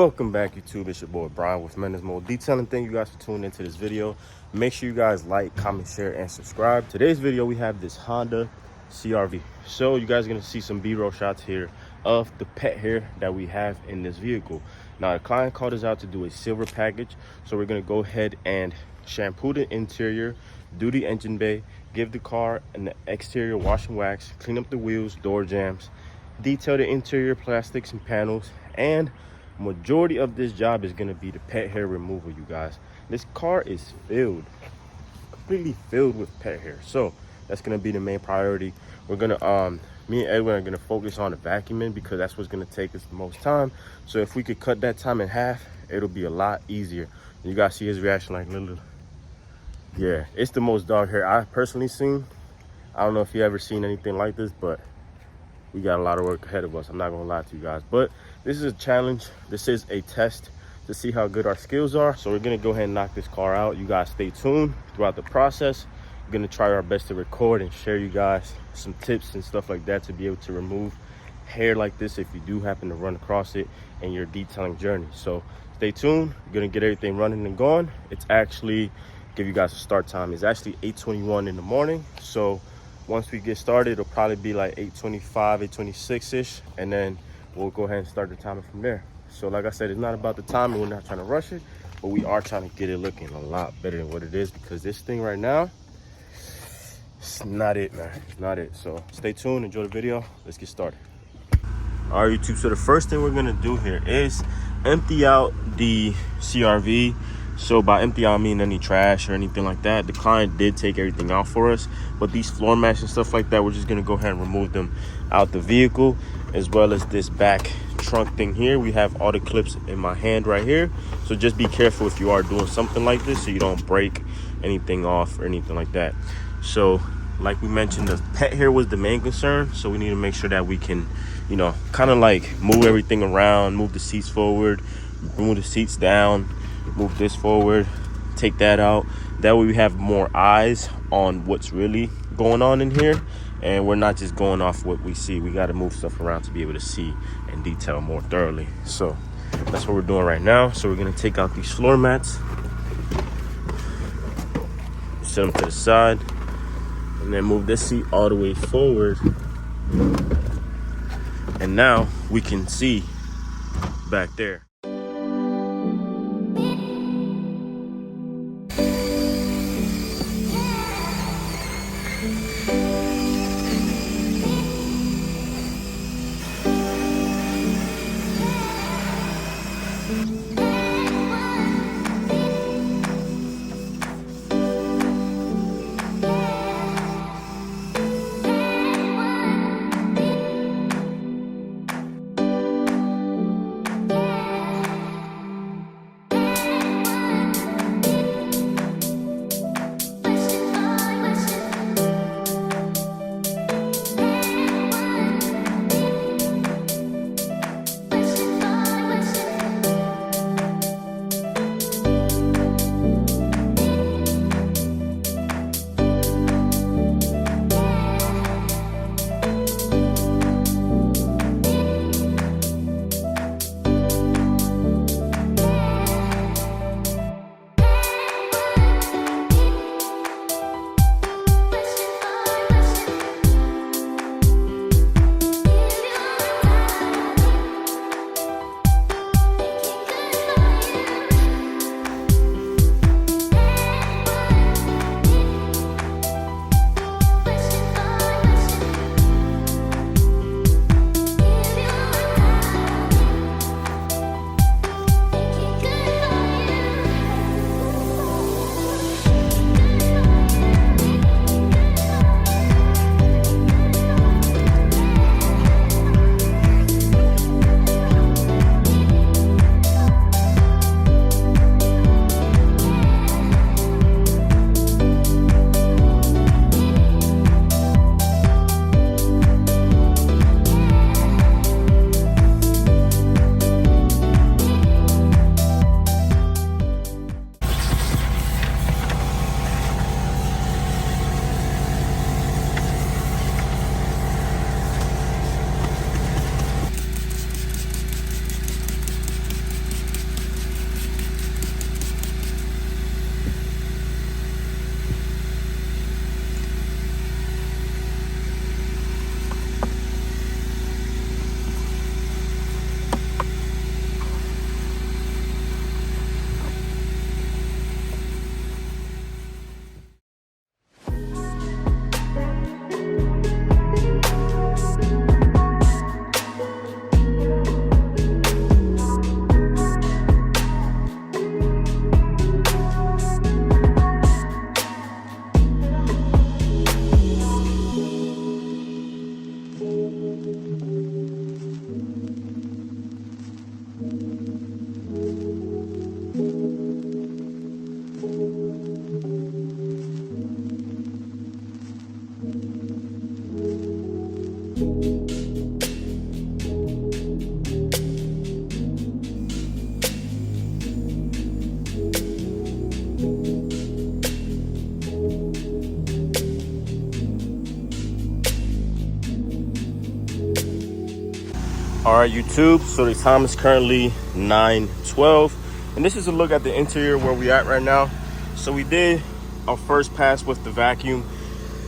Welcome back, YouTube. It's your boy Brian with Mendez Detailing. Thank you guys for tuning into this video. Make sure you guys like, comment, share, and subscribe. Today's video, we have this Honda CR-V. So you guys are going to see some B-roll shots here of the pet hair that we have in this vehicle. Now, the client called us out to do a silver package. So we're going to go ahead and shampoo the interior, do the engine bay, give the car an exterior wash and wax, clean up the wheels, door jambs, detail the interior plastics and panels, and majority of this job is going to be the pet hair removal. You guys, this car is completely filled with pet hair, so that's going to be the main priority. We're gonna me and Edwin are going to focus on the vacuuming because that's what's going to take us the most time. So if we could cut that time in half, it'll be a lot easier. You guys see his reaction, like little, yeah, it's the most dog hair I personally seen. I don't know if you ever seen anything like this, but we got a lot of work ahead of us. I'm not gonna lie to you guys, but this is a challenge. This is a test to see how good our skills are. So we're gonna go ahead and knock this car out. You guys stay tuned throughout the process. We're gonna try our best to record and share you guys some tips and stuff like that to be able to remove hair like this if you do happen to run across it in your detailing journey. So stay tuned. We're gonna get everything running and going. It's actually, give you guys a start time, it's actually 8:21 in the morning. So once we get started, it'll probably be like 8:25, 8:26-ish, and then we'll go ahead and start the timer from there. So like I said, it's not about the time, and we're not trying to rush it, but we are trying to get it looking a lot better than what it is, because this thing right now, it's not it, man. It's not it. So stay tuned, enjoy the video. Let's get started. All right, YouTube, so the first thing we're gonna do here is empty out the CR-V. So by empty out, I mean any trash or anything like that. The client did take everything out for us, but these floor mats and stuff like that, we're just gonna go ahead and remove them out the vehicle, as well as this back trunk thing here. We have all the clips in my hand right here, so just be careful if you are doing something like this so you don't break anything off or anything like that. So like we mentioned, the pet hair was the main concern, so we need to make sure that we can, you know, kind of like move everything around, move the seats forward, move the seats down, move this forward, take that out. That way we have more eyes on what's really going on in here, and we're not just going off what we see. We got to move stuff around to be able to see and detail more thoroughly. So that's what we're doing right now. So we're going to take out these floor mats, set them to the side, and then move this seat all the way forward, and now we can see back there. All right, YouTube, so the time is currently 9:12, and this is a look at the interior where we at right now. So we did our first pass with the vacuum.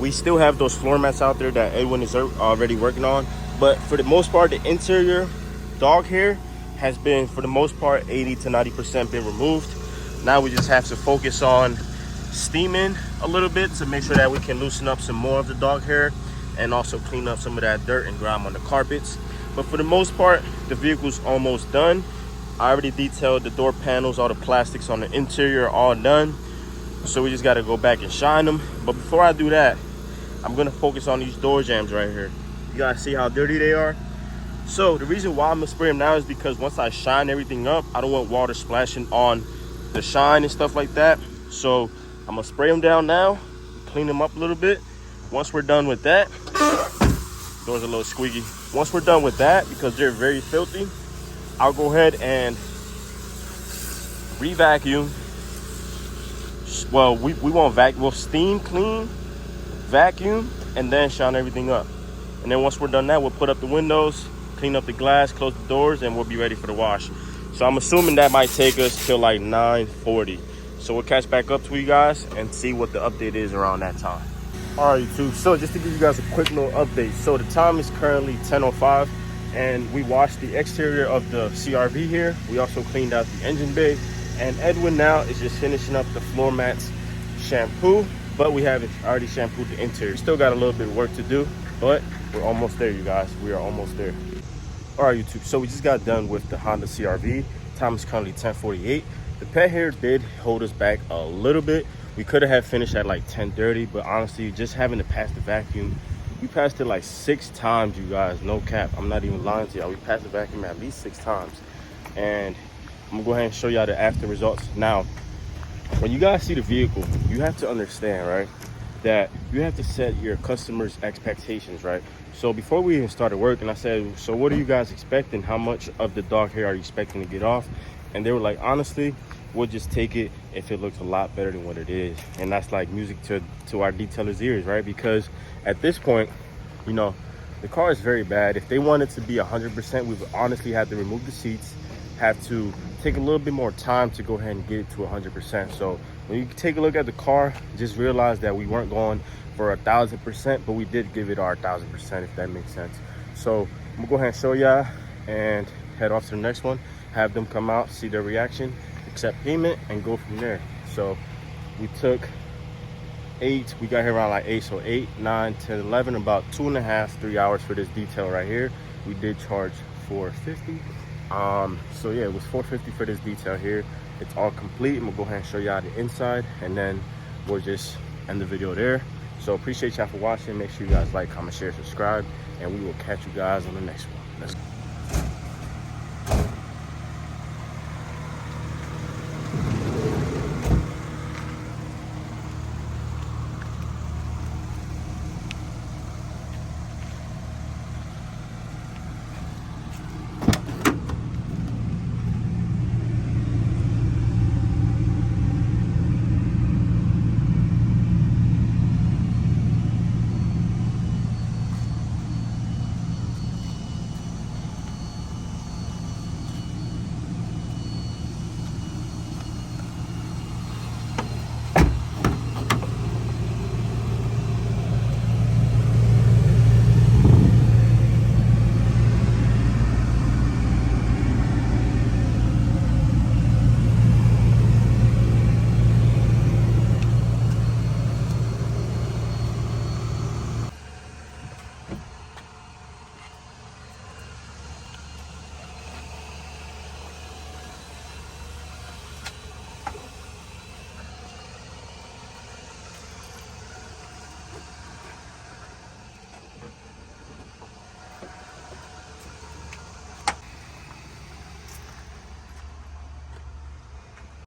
We still have those floor mats out there that Edwin is already working on, but for the most part, the interior dog hair has been, for the most part, 80 to 90% been removed. Now we just have to focus on steaming a little bit to make sure that we can loosen up some more of the dog hair and also clean up some of that dirt and grime on the carpets. But for the most part, the vehicle's almost done. I already detailed the door panels, all the plastics on the interior are all done. So we just gotta go back and shine them. But before I do that, I'm gonna focus on these door jambs right here. You guys see how dirty they are? So the reason why I'm gonna spray them now is because once I shine everything up, I don't want water splashing on the shine and stuff like that. So I'm gonna spray them down now, clean them up a little bit. Once we're done with that, door's a little squeaky. Once we're done with that, because they're very filthy, I'll go ahead and re-vacuum. Well, we won't vacuum, we'll steam clean, vacuum, and then shine everything up. And then once we're done that, we'll put up the windows, clean up the glass, close the doors, and we'll be ready for the wash. So I'm assuming that might take us till like 9:40. So we'll catch back up to you guys and see what the update is around that time. All right, YouTube, so just to give you guys a quick little update. So the time is currently 10:05, and we washed the exterior of the CRV here. We also cleaned out the engine bay, and Edwin now is just finishing up the floor mats shampoo, but we haven't already shampooed the interior. Still got a little bit of work to do, but we're almost there, you guys. We are almost there. All right, YouTube, so we just got done with the Honda CRV. Time is currently 10:48. The pet hair did hold us back a little bit. We could have finished at like 10:30, but honestly, just having to pass the vacuum, we passed it like 6 times, you guys. No cap, I'm not even lying to y'all. We passed the vacuum at least 6 times. And I'm gonna go ahead and show y'all the after results. Now, when you guys see the vehicle, you have to understand, right, that you have to set your customers' expectations, right? So before we even started working, I said, so what are you guys expecting? How much of the dog hair are you expecting to get off? And they were like, honestly, we'll just take it if it looks a lot better than what it is. And that's like music to our detailers' ears, right? Because at this point, you know, the car is very bad. If they want it to be 100%, we would honestly have to remove the seats, have to take a little bit more time to go ahead and get it to 100%. So when you take a look at the car, just realize that we weren't going for 1,000%, but we did give it our 1,000%, if that makes sense. So I'm gonna go ahead and show y'all and head off to the next one, have them come out, see their reaction, accept payment, and go from there. So we took 8, we got here around like 8, so 8, 9, 10, 11, about 2.5, 3 hours for this detail right here. We did charge $450. So yeah, it was $450 for this detail here. It's all complete. I'm gonna go ahead and show y'all the inside, and then we'll just end the video there. So appreciate y'all for watching. Make sure you guys like, comment, share, subscribe, and we will catch you guys on the next one. Let's go.